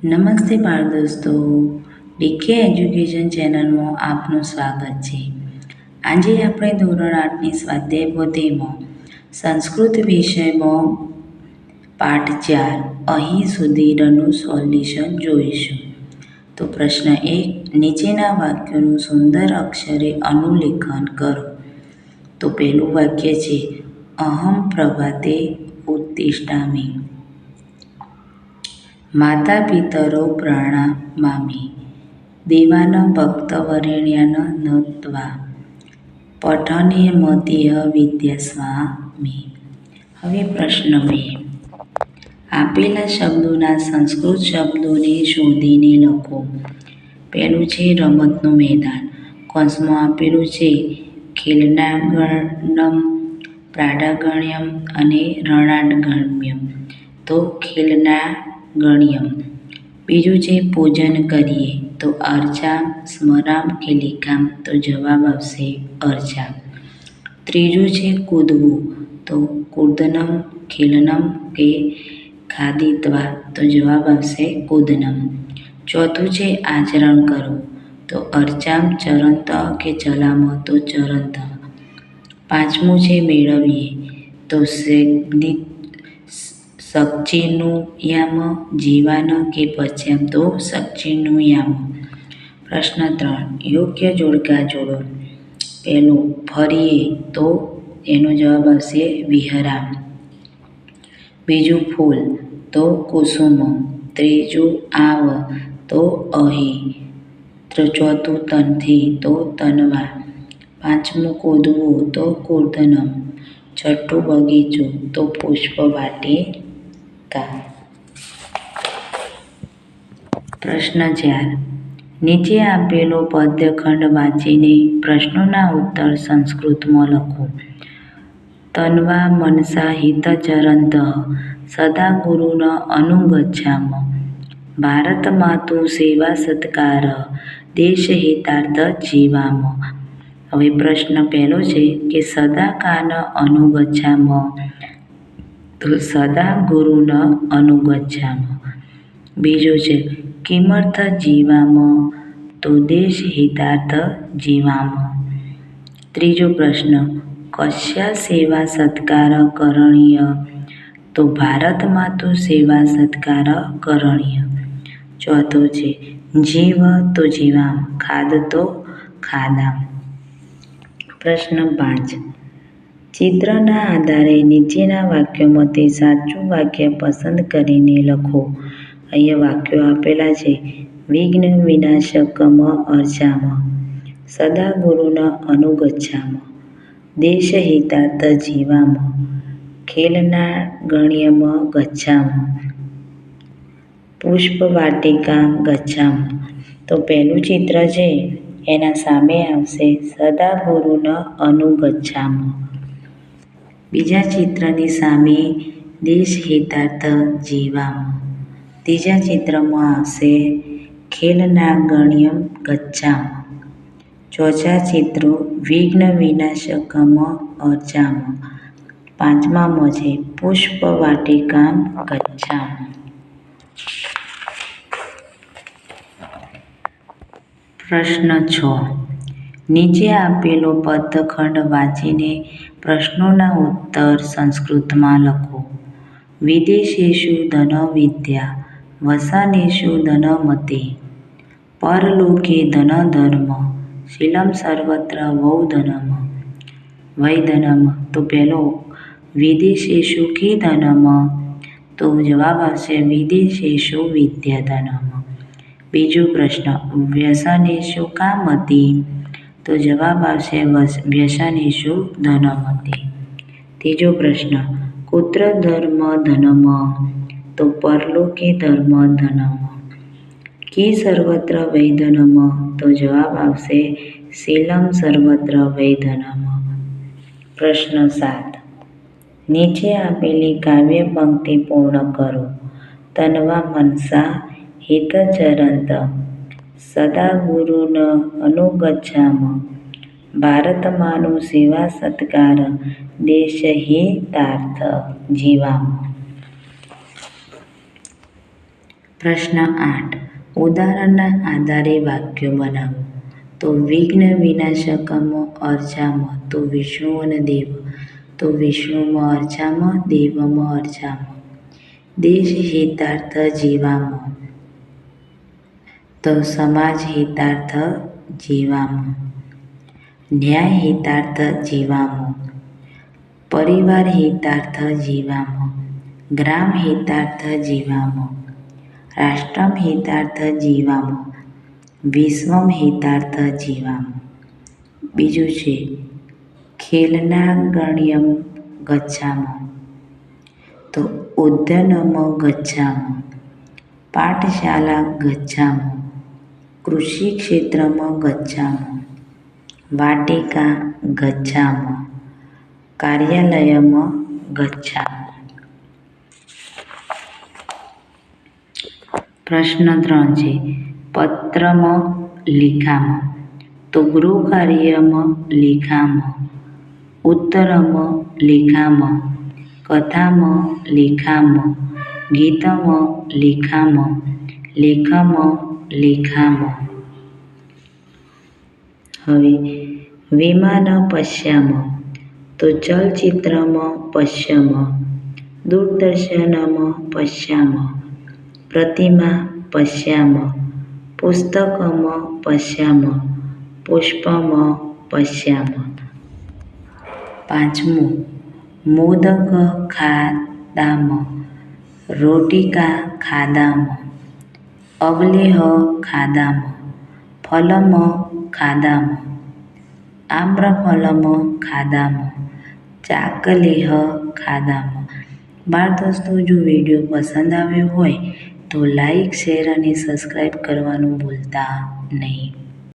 નમસ્તે બાળ દોસ્તો, ડીકે એજ્યુકેશન ચેનલમાં આપનું સ્વાગત છે. આજે આપણે ધોરણ 8ની સ્વાધ્યાય પોથીમાં સંસ્કૃત વિષયમાં પાઠ 4 અહીં સુધીનું સોલ્યુશન જોઈશું. તો પ્રશ્ન 1, નીચેના વાક્યોનું સુંદર અક્ષરે અનુલેખન કરો. તો પહેલું વાક્ય છે અહમ પ્રભાતે ઉત્તિષ્ઠામિ. માતા પિતરો પ્રણામામિ. દેવાન ભક્તવરેણ્યાન નત્વા પઠને મતીય વિદ્યાસ્વામી. હવે પ્રશ્ન 2, આપેલા શબ્દોના સંસ્કૃત શબ્દોને શોધીને લખો. પહેલું છે રમતનું મેદાન. કૌંસમાં આપેલું છે ખેલનાગણમ, પ્રાડાગણ્યમ અને રણાડગમ્યમ. તો ખેલનાગણ્યમ. બીજું છે પૂજન કરીએ. તો અર્ચામ, સ્મરામ કે લિખામ. તો જવાબ આવશે અર્ચામ. ત્રીજું છે કૂદવું. તો કૂર્દનમ, ખેલનમ કે ખાદિત્વા. તો જવાબ આવશે કૂદનમ. ચોથું છે આચરણ કરવું. તો અર્ચામ ચરંત કે ચલામ. તો ચરંત. પાંચમું છે મેળવીએ. તો સચ્ચિનુયામ, જીવાન કે પચ્યામ. તો સચ્ચિનુયામ. પ્રશ્ન 3, યોગ્ય જોડકા જોડો. પહેલું ફરીએ. તો એનો જવાબ આવશે વિહરામ. બીજું ફૂલ. તો કુસુમ. ત્રીજું આવ. તો અહીં. ચોથું તનથી. તો તનવા. પાંચમું કૂદવું. તો કૂર્દનમ. છઠ્ઠું બગીચો. તો પુષ્પવાટિકા. પ્રશ્ન 4, નીચે આપેલો પદ્યખંડ વાંચીને પ્રશ્નોના ઉત્તર સંસ્કૃતમાં લખો. તન્વા મનસા હિતચરन्तઃ સદા ગુરુન અનુગચ્છામ. ભારત માતુ સેવા સત્કાર દેશહિતાર્થ જીવામ. હવે પ્રશ્ન પહેલો છે કે સદા કાન અનુગચ્છામ. તો સદા ગુરુન અનુગચ્છામ. બીજું છે કિમર્થ જીવામ. તો દેશહિતાર્થ જીવામ. ત્રીજો પ્રશ્ન કસ્યા સેવા સત્કાર કરણીય. તો ભારત માતુ સેવા સત્કાર કરણીય. ચોથો છે જીવ. તો જીવામ. ખાદ. તો ખાદામ. પ્રશ્ન 5, ચિત્રના આધારે નીચેના વાક્યોમાંથી સાચું વાક્ય પસંદ કરીને લખો. અહીંયા વાક્યો આપેલા છે. વિઘ્ન વિનાશકમ અર્ચામ, સદા ગુરુન અનુગચ્છામ, દેશહિતાર્થ જીવામ, ખેલનાગણ્યમ ગચ્છામ, પુષ્પવાટિકામ ગચ્છામ. તો પહેલું ચિત્ર છે એના સામે આવશે સદા ગુરુન અનુગચ્છામ. બીજા ચિત્રની સામે દેશહિતાર્થ જીવામ. ત્રીજા ચિત્રમાં આવશે ખેલનાગણ્યમ ગચ્છામ. ચોથા ચિત્રો વિઘ્ન વિનાશકમ અર્ચામ. પાંચમામાં છે પુષ્પવાટિકામ ગચ્છામ. પ્રશ્ન 6, નીચે આપેલો પદખંડ વાંચીને પ્રશ્નોના ઉત્તર સંસ્કૃતમાં લખો. વિદેશેષુ ધનવિદ્યા વસાનેષુ ધનમતે, પરલોકે ધનધર્મ, શીલમ સર્વત્ર વૈધનમ. તો પહેલો વિદેશેષુ કે ધનમ. તો જવાબ આવશે વિદેશેષુ વિદ્યાધનમ. બીજો પ્રશ્ન વ્યસનેષુ કા મતિ. તો જવાબ આવશે વ્યસનેષુ ધનમતિ. ત્રીજો પ્રશ્ન કુત્ર ધર્મ ધનમ. તો પરલોકે ધર્મ ધનમ. કી સર્વત્ર વૈધનમ. તો જવાબ આવશે શીલમ સર્વત્ર વૈધનમ. પ્રશ્ન 7, નીચે આપેલી કાવ્ય પંક્તિ પૂર્ણ કરો. તન્વા મનસા હિતચરન્ત સદા ગુરુન અનુગચ્છામ, ભારતમાનું સેવા સત્કાર દેશહિતાર્થ જીવામ. પ્રશ્ન 8. ઉદાહરણના આધારે વાક્યો બનાવો. તો વિઘ્ન વિનાશકમ અર્ચામ તો વિષ્ણુ દેવ તો વિષ્ણુ અર્ચામ દેવમ અર્ચામ. દેશ હિતાર્થ જીવામ તો સમાજ હિતાર્થ જીવામ. ન્યાય હિતાર્થ જીવામ પરિવાર હિતાર્થ જીવામ. ગ્રામ હિતાર્થ જીવામ રાષ્ટ્રમ હિતાર્થ જીવામ. વિશ્વમ હિતાર્થ જીવામ. બીજું છે ખેલનાગણ્યમ ગચ્છામ તો ઉદ્યાનમ ગચ્છામ. પાઠશાલા ગચ્છામ કૃષિ ક્ષેત્રમ ગચ્છામ. વાટિકા ગચ્છામ કાર્યાલયમ ગચ્છામ. પ્રશ્ન 3 છે પત્રમ લિખામ તો ગૃહકાર્યમ લિખામ. ઉત્તરમ લિખામ. કથામ લિખામ. ગીતમ લિખામ. લેખમ લિખામ. હવે વિમાન પશ્યામ તો ચલચિત્રમ પશ્યમ. દૂરદર્શનમ પશ્યામ. પ્રતિમા પશ્યામ. પુસ્તકમ પશ્યામ. પુષ્પમ પશ્યામ. પાંચમું મોદક ખાદામ. રોટિકા ખાદામ. અવલેહ ખાદામ. ફલમ ખાદામ. આમ્રફલમ ખાદામ. ચાકલેહ ખાદામ. બાળ દોસ્તો, જો વિડીયો પસંદ આવ્યો હોય તો લાઈક, શેર અને સબસ્ક્રાઈબ કરવાનું ભૂલતા નહીં.